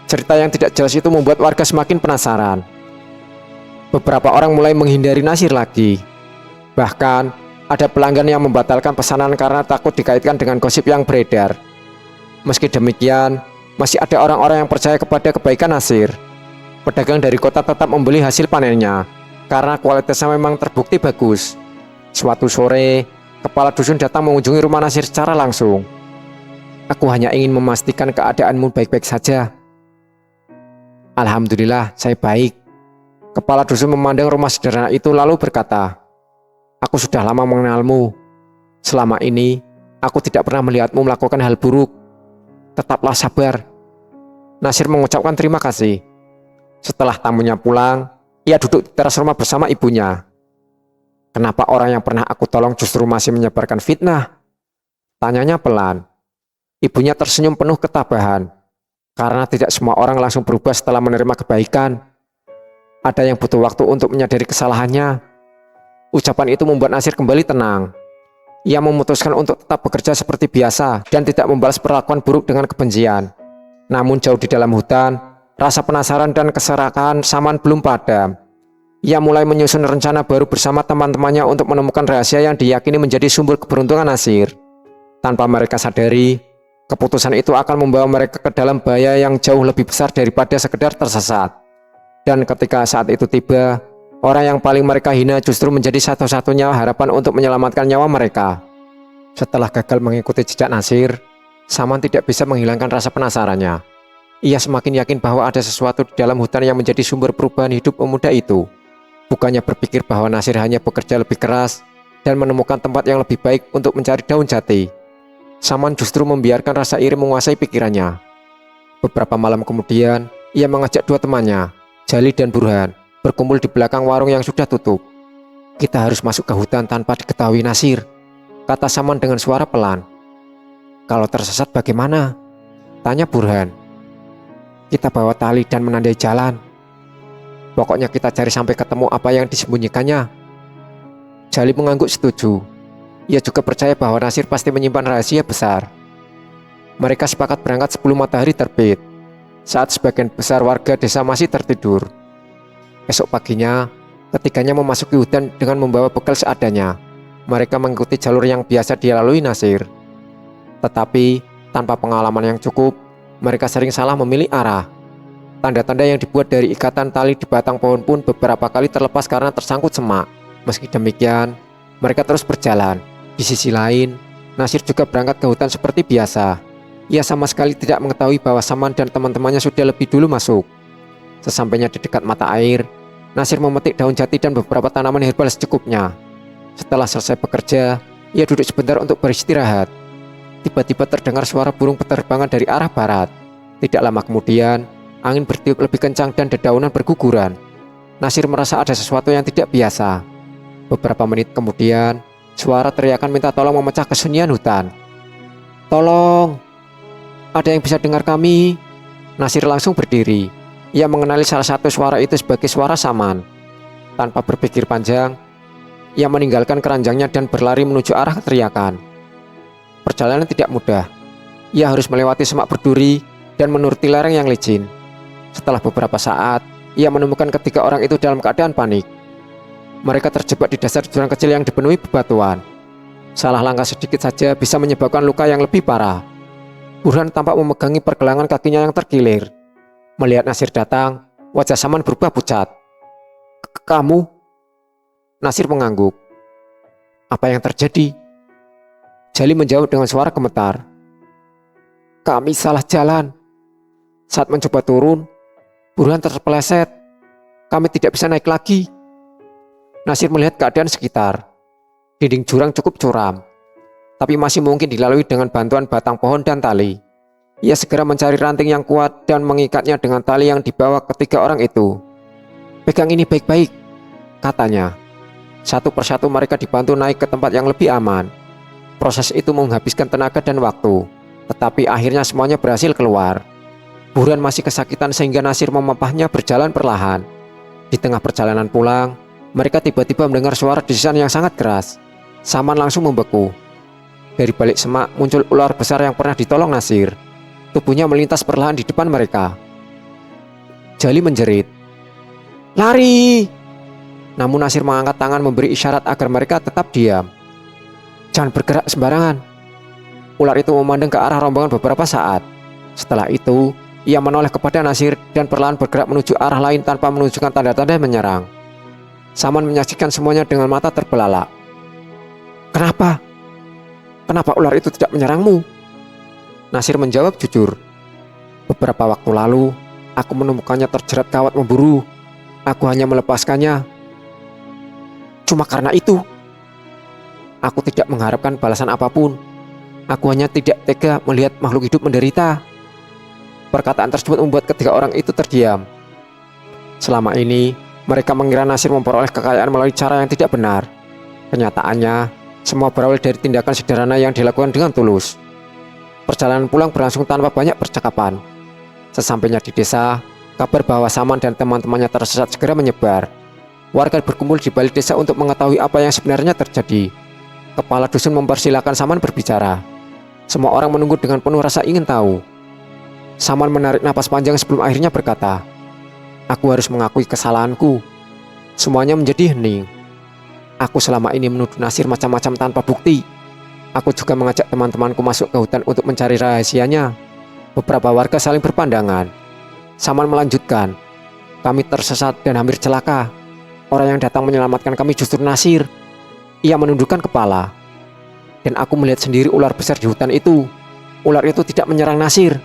Cerita yang tidak jelas itu membuat warga semakin penasaran. Beberapa orang mulai menghindari Nasir lagi. Bahkan, ada pelanggan yang membatalkan pesanan karena takut dikaitkan dengan gosip yang beredar. Meski demikian, masih ada orang-orang yang percaya kepada kebaikan Nasir. Pedagang dari kota tetap membeli hasil panennya karena kualitasnya memang terbukti bagus. Suatu sore, kepala dusun datang mengunjungi rumah Nasir secara langsung. "Aku hanya ingin memastikan keadaanmu baik-baik saja." "Alhamdulillah, saya baik." Kepala dusun memandang rumah sederhana itu lalu berkata, "Aku sudah lama mengenalmu. Selama ini, aku tidak pernah melihatmu melakukan hal buruk. Tetaplah sabar." Nasir mengucapkan terima kasih. Setelah tamunya pulang, ia duduk di teras rumah bersama ibunya. "Kenapa orang yang pernah aku tolong justru masih menyebarkan fitnah?" tanyanya pelan. Ibunya tersenyum penuh ketabahan. Karena tidak semua orang langsung berubah setelah menerima kebaikan. Ada yang butuh waktu untuk menyadari kesalahannya. Ucapan itu membuat Nasir kembali tenang. Ia memutuskan untuk tetap bekerja seperti biasa dan tidak membalas perlakuan buruk dengan kebencian. Namun jauh di dalam hutan, rasa penasaran dan keserakahan Saman belum padam. Ia mulai menyusun rencana baru bersama teman-temannya untuk menemukan rahasia yang diyakini menjadi sumber keberuntungan Nasir. Tanpa mereka sadari, keputusan itu akan membawa mereka ke dalam bahaya yang jauh lebih besar daripada sekedar tersesat. Dan ketika saat itu tiba, orang yang paling mereka hina justru menjadi satu-satunya harapan untuk menyelamatkan nyawa mereka. Setelah gagal mengikuti jejak Nasir, Saman tidak bisa menghilangkan rasa penasarannya. Ia semakin yakin bahwa ada sesuatu di dalam hutan yang menjadi sumber perubahan hidup pemuda itu. Bukannya berpikir bahwa Nasir hanya bekerja lebih keras dan menemukan tempat yang lebih baik untuk mencari daun jati, Saman justru membiarkan rasa iri menguasai pikirannya. Beberapa malam kemudian, ia mengajak dua temannya, Jali dan Burhan, berkumpul di belakang warung yang sudah tutup. "Kita harus masuk ke hutan tanpa diketahui Nasir," kata Saman dengan suara pelan. "Kalau tersesat bagaimana?" tanya Burhan. "Kita bawa tali dan menandai jalan. Pokoknya kita cari sampai ketemu apa yang disembunyikannya." Jali mengangguk setuju. Ia juga percaya bahwa Nasir pasti menyimpan rahasia besar. Mereka sepakat berangkat sebelum matahari terbit, saat sebagian besar warga desa masih tertidur. Esok paginya, ketiganya memasuki hutan dengan membawa bekal seadanya. Mereka mengikuti jalur yang biasa dilalui Nasir. Tetapi, tanpa pengalaman yang cukup, mereka sering salah memilih arah. Tanda-tanda yang dibuat dari ikatan tali di batang pohon pun beberapa kali terlepas karena tersangkut semak. Meski demikian, mereka terus berjalan. Di sisi lain, Nasir juga berangkat ke hutan seperti biasa. Ia sama sekali tidak mengetahui bahwa Saman dan teman-temannya sudah lebih dulu masuk. Sesampainya di dekat mata air, Nasir memetik daun jati dan beberapa tanaman herbal secukupnya. Setelah selesai bekerja, ia duduk sebentar untuk beristirahat. Tiba-tiba terdengar suara burung penerbangan dari arah barat. Tidak lama kemudian, angin bertiup lebih kencang dan dedaunan berguguran. Nasir merasa ada sesuatu yang tidak biasa. Beberapa menit kemudian, suara teriakan minta tolong memecah kesunyian hutan. "Tolong! Ada yang bisa dengar kami?" Nasir langsung berdiri. Ia mengenali salah satu suara itu sebagai suara Saman. Tanpa berpikir panjang, ia meninggalkan keranjangnya dan berlari menuju arah teriakan. Perjalanan tidak mudah. Ia harus melewati semak berduri dan menuruti lereng yang licin. Setelah beberapa saat, ia menemukan ketiga orang itu dalam keadaan panik. Mereka terjebak di dasar jurang kecil yang dipenuhi bebatuan. Salah langkah sedikit saja bisa menyebabkan luka yang lebih parah. Burhan tampak memegangi pergelangan kakinya yang terkilir. Melihat Nasir datang, wajah Saman berubah pucat. "Kamu?" Nasir mengangguk. Apa yang terjadi? Jali menjawab dengan suara gemetar. Kami salah jalan. Saat mencoba turun, Burhan terpeleset. Kami tidak bisa naik lagi. Nasir melihat keadaan sekitar. Dinding jurang cukup curam, tapi masih mungkin dilalui dengan bantuan batang pohon dan tali. Ia segera mencari ranting yang kuat dan mengikatnya dengan tali yang dibawa ketiga orang itu. Pegang ini baik-baik, katanya. Satu persatu mereka dibantu naik ke tempat yang lebih aman. Proses itu menghabiskan tenaga dan waktu, tetapi akhirnya semuanya berhasil keluar. Burhan masih kesakitan sehingga Nasir memapahnya berjalan perlahan. Di tengah perjalanan pulang, mereka tiba-tiba mendengar suara desisan yang sangat keras. Saman langsung membeku. Dari balik semak muncul ular besar yang pernah ditolong Nasir. Tubuhnya melintas perlahan di depan mereka. Jali menjerit, "Lari!" Namun Nasir mengangkat tangan memberi isyarat agar mereka tetap diam. "Jangan bergerak sembarangan." Ular itu memandang ke arah rombongan beberapa saat. Setelah itu, ia menoleh kepada Nasir dan perlahan bergerak menuju arah lain tanpa menunjukkan tanda-tanda menyerang. Saman menyaksikan semuanya dengan mata terbelalak. "Kenapa? Kenapa ular itu tidak menyerangmu?" Nasir menjawab jujur. "Beberapa waktu lalu, aku menemukannya terjerat kawat memburu. Aku hanya melepaskannya. Cuma karena itu. Aku tidak mengharapkan balasan apapun. Aku hanya tidak tega melihat makhluk hidup menderita." Perkataan tersebut membuat ketiga orang itu terdiam. Selama ini, mereka mengira Nasir memperoleh kekayaan melalui cara yang tidak benar. Kenyataannya, semua berawal dari tindakan sederhana yang dilakukan dengan tulus. Perjalanan pulang berlangsung tanpa banyak percakapan. Sesampainya di desa, kabar bahwa Saman dan teman-temannya tersesat segera menyebar. Warga berkumpul di balik desa untuk mengetahui apa yang sebenarnya terjadi. Kepala dusun mempersilahkan Saman berbicara. Semua orang menunggu dengan penuh rasa ingin tahu. Saman menarik napas panjang sebelum akhirnya berkata, "Aku harus mengakui kesalahanku." Semuanya menjadi hening. Aku selama ini menuduh Nasir macam-macam tanpa bukti. Aku juga mengajak teman-temanku masuk ke hutan untuk mencari rahasianya. Beberapa warga saling berpandangan. Saman melanjutkan, "Kami tersesat dan hampir celaka. Orang yang datang menyelamatkan kami justru Nasir." Ia menundukkan kepala. "Dan aku melihat sendiri ular besar di hutan itu. Ular itu tidak menyerang Nasir,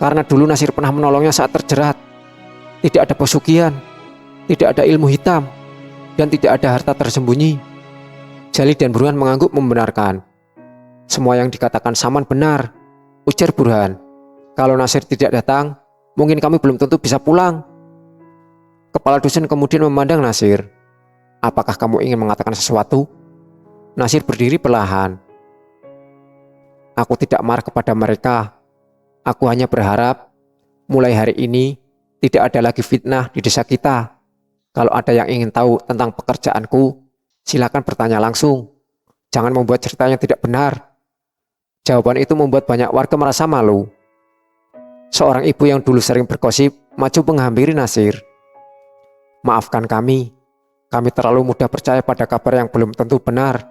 karena dulu Nasir pernah menolongnya saat terjerat. Tidak ada pesugihan, tidak ada ilmu hitam, dan tidak ada harta tersembunyi." Jali dan Burhan mengangguk membenarkan. "Semua yang dikatakan Saman benar," ujar Burhan. "Kalau Nasir tidak datang, mungkin kami belum tentu bisa pulang." Kepala dusun kemudian memandang Nasir. "Apakah kamu ingin mengatakan sesuatu?" Nasir berdiri perlahan. "Aku tidak marah kepada mereka. Aku hanya berharap mulai hari ini tidak ada lagi fitnah di desa kita. Kalau ada yang ingin tahu tentang pekerjaanku, silakan bertanya langsung. Jangan membuat cerita yang tidak benar." Jawaban itu membuat banyak warga merasa malu. Seorang ibu yang dulu sering bergosip maju menghampiri Nasir. "Maafkan kami terlalu mudah percaya pada kabar yang belum tentu benar."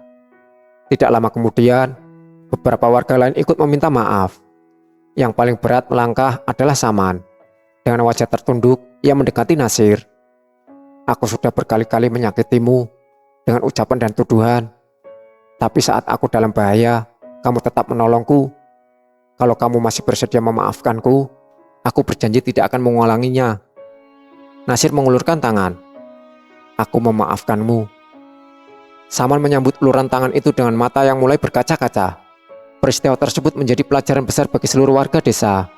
Tidak lama kemudian, beberapa warga lain ikut meminta maaf. Yang paling berat melangkah adalah Saman. Dengan wajah tertunduk, ia mendekati Nasir. "Aku sudah berkali-kali menyakitimu dengan ucapan dan tuduhan. Tapi saat aku dalam bahaya, kamu tetap menolongku. Kalau kamu masih bersedia memaafkanku, aku berjanji tidak akan mengulanginya." Nasir mengulurkan tangan. "Aku memaafkanmu." Saman menyambut uluran tangan itu dengan mata yang mulai berkaca-kaca. Peristiwa tersebut menjadi pelajaran besar bagi seluruh warga desa.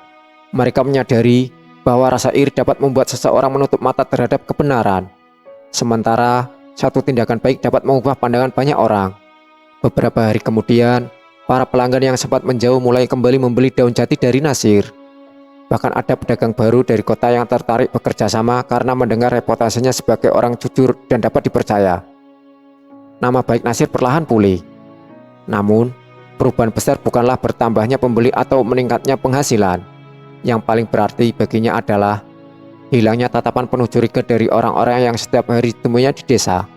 Mereka menyadari bahwa rasa iri dapat membuat seseorang menutup mata terhadap kebenaran. Sementara, satu tindakan baik dapat mengubah pandangan banyak orang. Beberapa hari kemudian, para pelanggan yang sempat menjauh mulai kembali membeli daun jati dari Nasir. Bahkan ada pedagang baru dari kota yang tertarik bekerja sama karena mendengar reputasinya sebagai orang jujur dan dapat dipercaya. Nama baik Nasir perlahan pulih. Namun, perubahan besar bukanlah bertambahnya pembeli atau meningkatnya penghasilan. Yang paling berarti baginya adalah hilangnya tatapan penuh curiga dari orang-orang yang setiap hari ditemuinya di desa.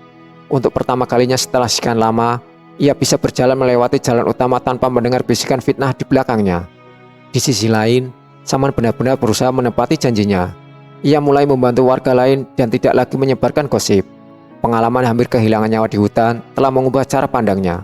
Untuk pertama kalinya setelah sekian lama, ia bisa berjalan melewati jalan utama tanpa mendengar bisikan fitnah di belakangnya. Di sisi lain, Saman benar-benar berusaha menepati janjinya. Ia mulai membantu warga lain dan tidak lagi menyebarkan gosip. Pengalaman hampir kehilangan nyawa di hutan telah mengubah cara pandangnya.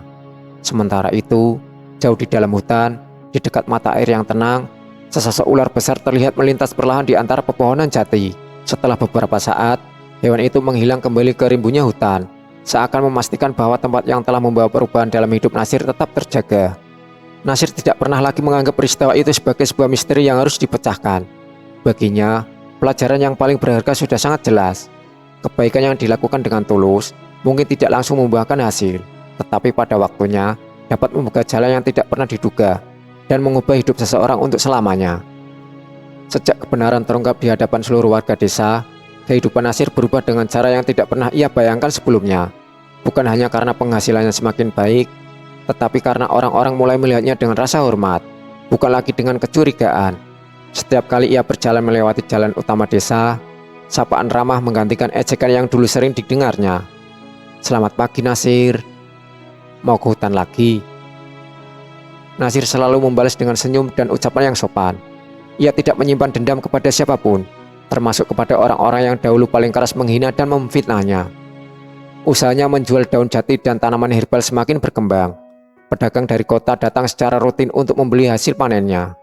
Sementara itu, jauh di dalam hutan, di dekat mata air yang tenang, sesosok ular besar terlihat melintas perlahan di antara pepohonan jati. Setelah beberapa saat, hewan itu menghilang kembali ke rimbunnya hutan, seakan memastikan bahwa tempat yang telah membawa perubahan dalam hidup Nasir tetap terjaga. Nasir tidak pernah lagi menganggap peristiwa itu sebagai sebuah misteri yang harus dipecahkan. Baginya, pelajaran yang paling berharga sudah sangat jelas. Kebaikan yang dilakukan dengan tulus mungkin tidak langsung membuahkan hasil, tetapi pada waktunya dapat membuka jalan yang tidak pernah diduga dan mengubah hidup seseorang untuk selamanya. Sejak kebenaran terungkap di hadapan seluruh warga desa, kehidupan Nasir berubah dengan cara yang tidak pernah ia bayangkan sebelumnya. Bukan hanya karena penghasilannya semakin baik, tetapi karena orang-orang mulai melihatnya dengan rasa hormat, bukan lagi dengan kecurigaan. Setiap kali ia berjalan melewati jalan utama desa, sapaan ramah menggantikan ejekan yang dulu sering didengarnya. "Selamat pagi, Nasir. Mau ke hutan lagi?" Nasir selalu membalas dengan senyum dan ucapan yang sopan. Ia tidak menyimpan dendam kepada siapapun, termasuk kepada orang-orang yang dahulu paling keras menghina dan memfitnahnya. Usahanya menjual daun jati dan tanaman herbal semakin berkembang. Pedagang dari kota datang secara rutin untuk membeli hasil panennya.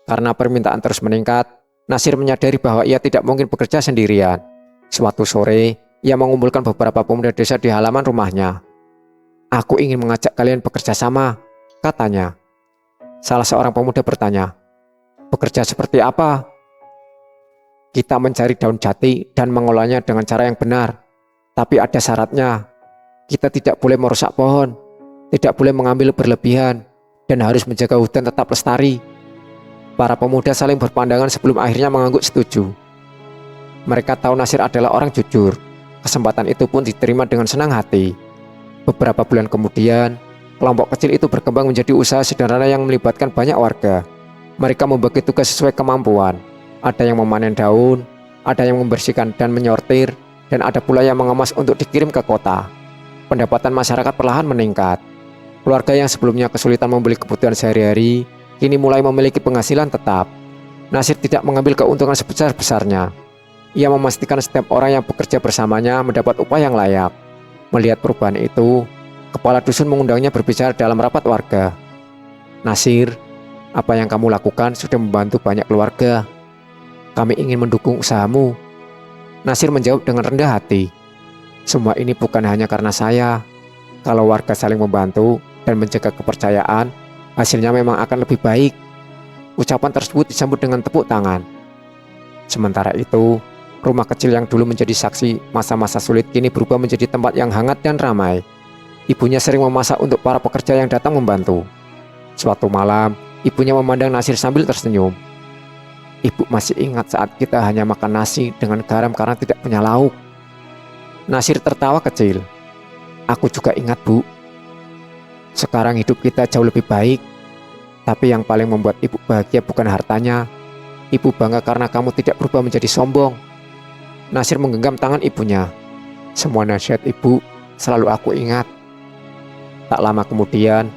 Karena permintaan terus meningkat, Nasir menyadari bahwa ia tidak mungkin bekerja sendirian. Suatu sore, ia mengumpulkan beberapa pemuda desa di halaman rumahnya. "Aku ingin mengajak kalian bekerja sama," katanya. Salah seorang pemuda bertanya, "Bekerja seperti apa?" "Kita mencari daun jati dan mengolahnya dengan cara yang benar. Tapi ada syaratnya. Kita tidak boleh merusak pohon, tidak boleh mengambil berlebihan, dan harus menjaga hutan tetap lestari." Para pemuda saling berpandangan sebelum akhirnya mengangguk setuju. Mereka tahu Nasir adalah orang jujur. Kesempatan itu pun diterima dengan senang hati. Beberapa bulan kemudian, kelompok kecil itu berkembang menjadi usaha sederhana yang melibatkan banyak warga. Mereka membagi tugas sesuai kemampuan. Ada yang memanen daun, ada yang membersihkan dan menyortir, dan ada pula yang mengemas untuk dikirim ke kota. Pendapatan masyarakat perlahan meningkat. Keluarga yang sebelumnya kesulitan membeli kebutuhan sehari-hari, kini mulai memiliki penghasilan tetap. Nasir tidak mengambil keuntungan sebesar-besarnya. Ia memastikan setiap orang yang bekerja bersamanya mendapat upah yang layak. Melihat perubahan itu, kepala dusun mengundangnya berbicara dalam rapat warga. "Nasir, apa yang kamu lakukan sudah membantu banyak keluarga. Kami ingin mendukung usahamu." Nasir menjawab dengan rendah hati, "Semua ini bukan hanya karena saya. Kalau warga saling membantu dan menjaga kepercayaan, hasilnya memang akan lebih baik." Ucapan tersebut disambut dengan tepuk tangan. Sementara itu, rumah kecil yang dulu menjadi saksi masa-masa sulit kini berubah menjadi tempat yang hangat dan ramai. Ibunya sering memasak untuk para pekerja yang datang membantu. Suatu malam, ibunya memandang Nasir sambil tersenyum. "Ibu masih ingat saat kita hanya makan nasi dengan garam karena tidak punya lauk?" Nasir tertawa kecil. "Aku juga ingat, Bu. Sekarang hidup kita jauh lebih baik. Tapi yang paling membuat ibu bahagia bukan hartanya. Ibu bangga karena kamu tidak berubah menjadi sombong." Nasir menggenggam tangan ibunya. "Semua nasihat ibu selalu aku ingat." Tak lama kemudian,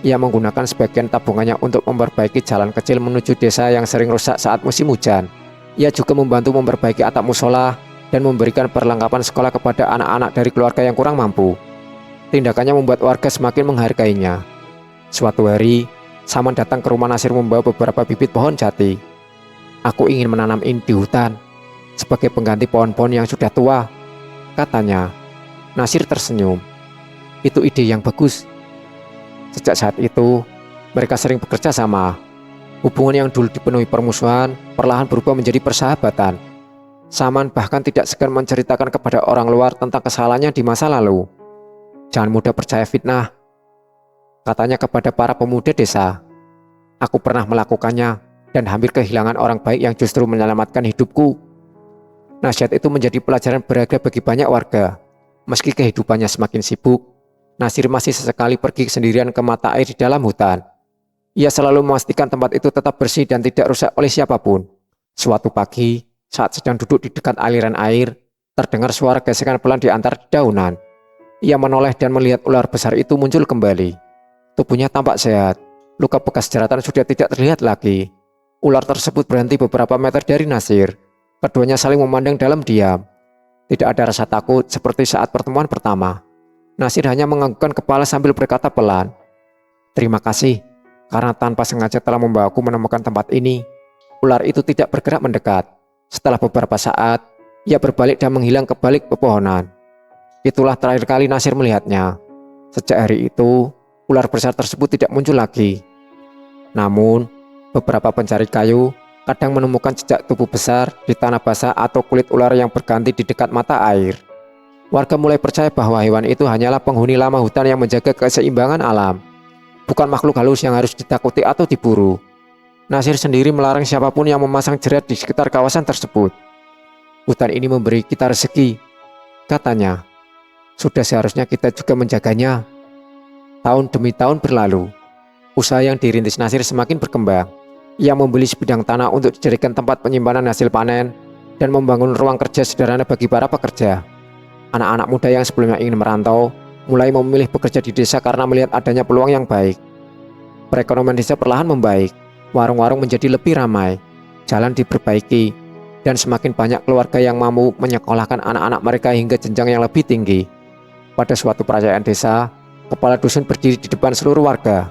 ia menggunakan sebagian tabungannya untuk memperbaiki jalan kecil menuju desa yang sering rusak saat musim hujan. Ia juga membantu memperbaiki atap musola dan memberikan perlengkapan sekolah kepada anak-anak dari keluarga yang kurang mampu. Tindakannya membuat warga semakin menghargainya. Suatu hari, Saman datang ke rumah Nasir membawa beberapa bibit pohon jati. "Aku ingin menanam ini di hutan, sebagai pengganti pohon-pohon yang sudah tua," katanya. Nasir tersenyum. "Itu ide yang bagus." Sejak saat itu, mereka sering bekerja sama. Hubungan yang dulu dipenuhi permusuhan perlahan berubah menjadi persahabatan. Saman bahkan tidak segan menceritakan kepada orang luar tentang kesalahannya di masa lalu. "Jangan mudah percaya fitnah," katanya kepada para pemuda desa. "Aku pernah melakukannya dan hampir kehilangan orang baik yang justru menyelamatkan hidupku." Nasihat itu menjadi pelajaran berharga bagi banyak warga. Meski kehidupannya semakin sibuk, Nasir masih sesekali pergi sendirian ke mata air di dalam hutan. Ia selalu memastikan tempat itu tetap bersih dan tidak rusak oleh siapapun. Suatu pagi, saat sedang duduk di dekat aliran air, terdengar suara gesekan pelan di antara dedaunan. Ia menoleh dan melihat ular besar itu muncul kembali. Tubuhnya tampak sehat, luka bekas jeratan sudah tidak terlihat lagi. Ular tersebut berhenti beberapa meter dari Nasir. Keduanya saling memandang dalam diam. Tidak ada rasa takut seperti saat pertemuan pertama. Nasir hanya menganggukkan kepala sambil berkata pelan, "Terima kasih, karena tanpa sengaja telah membawaku menemukan tempat ini." Ular itu tidak bergerak mendekat. Setelah beberapa saat, ia berbalik dan menghilang ke balik pepohonan. Itulah terakhir kali Nasir melihatnya. Sejak hari itu, ular besar tersebut tidak muncul lagi. Namun, beberapa pencari kayu kadang menemukan jejak tubuh besar di tanah basah atau kulit ular yang berganti di dekat mata air. Warga mulai percaya bahwa hewan itu hanyalah penghuni lama hutan yang menjaga keseimbangan alam, bukan makhluk halus yang harus ditakuti atau diburu. Nasir sendiri melarang siapapun yang memasang jerat di sekitar kawasan tersebut. "Hutan ini memberi kita rezeki," katanya. "Sudah seharusnya kita juga menjaganya." Tahun demi tahun berlalu. Usaha yang dirintis Nasir semakin berkembang. Ia membeli sebidang tanah untuk dijadikan tempat penyimpanan hasil panen dan membangun ruang kerja sederhana bagi para pekerja. Anak-anak muda yang sebelumnya ingin merantau mulai memilih bekerja di desa karena melihat adanya peluang yang baik. Perekonomian desa perlahan membaik. Warung-warung menjadi lebih ramai, jalan diperbaiki, dan semakin banyak keluarga yang mampu menyekolahkan anak-anak mereka hingga jenjang yang lebih tinggi. Pada suatu perayaan desa, kepala dusun berdiri di depan seluruh warga.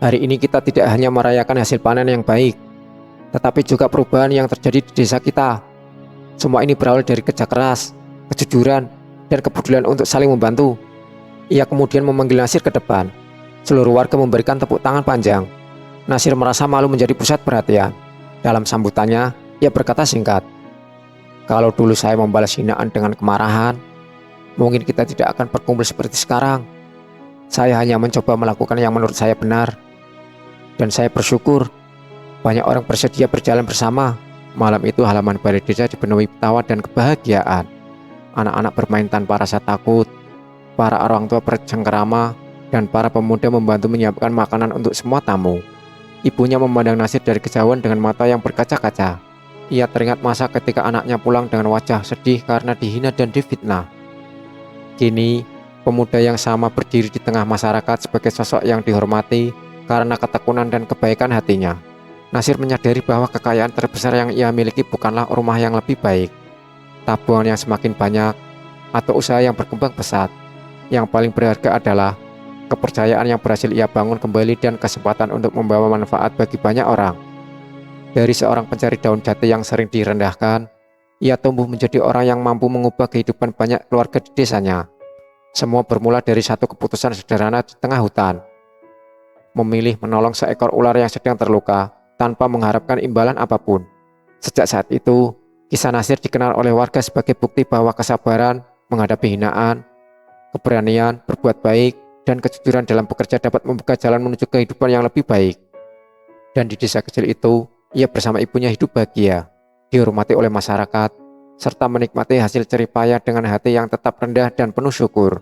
"Hari ini kita tidak hanya merayakan hasil panen yang baik, tetapi juga perubahan yang terjadi di desa kita. Semua ini berawal dari kerja keras, kejujuran, dan kepedulian untuk saling membantu." Ia kemudian memanggil Nasir ke depan. Seluruh warga memberikan tepuk tangan panjang. Nasir merasa malu menjadi pusat perhatian. Dalam sambutannya, ia berkata singkat, "Kalau dulu saya membalas hinaan dengan kemarahan, mungkin kita tidak akan berkumpul seperti sekarang. Saya hanya mencoba melakukan yang menurut saya benar. Dan saya bersyukur banyak orang bersedia berjalan bersama." Malam itu halaman balai desa dipenuhi tawa dan kebahagiaan. Anak-anak bermain tanpa rasa takut. Para orang tua bercengkerama dan para pemuda membantu menyiapkan makanan untuk semua tamu. Ibunya memandang Nasir dari kejauhan dengan mata yang berkaca-kaca. Ia teringat masa ketika anaknya pulang dengan wajah sedih karena dihina dan difitnah. Kini, pemuda yang sama berdiri di tengah masyarakat sebagai sosok yang dihormati karena ketekunan dan kebaikan hatinya. Nasir menyadari bahwa kekayaan terbesar yang ia miliki bukanlah rumah yang lebih baik, tabungan yang semakin banyak, atau usaha yang berkembang pesat. Yang paling berharga adalah kepercayaan yang berhasil ia bangun kembali dan kesempatan untuk membawa manfaat bagi banyak orang. Dari seorang pencari daun jati yang sering direndahkan, ia tumbuh menjadi orang yang mampu mengubah kehidupan banyak keluarga di desanya. Semua bermula dari satu keputusan sederhana di tengah hutan. Memilih menolong seekor ular yang sedang terluka tanpa mengharapkan imbalan apapun. Sejak saat itu, kisah Nasir dikenal oleh warga sebagai bukti bahwa kesabaran menghadapi hinaan, keberanian berbuat baik, dan kejujuran dalam bekerja dapat membuka jalan menuju kehidupan yang lebih baik. Dan di desa kecil itu, ia bersama ibunya hidup bahagia, dihormati oleh masyarakat, serta menikmati hasil jerih payah dengan hati yang tetap rendah dan penuh syukur.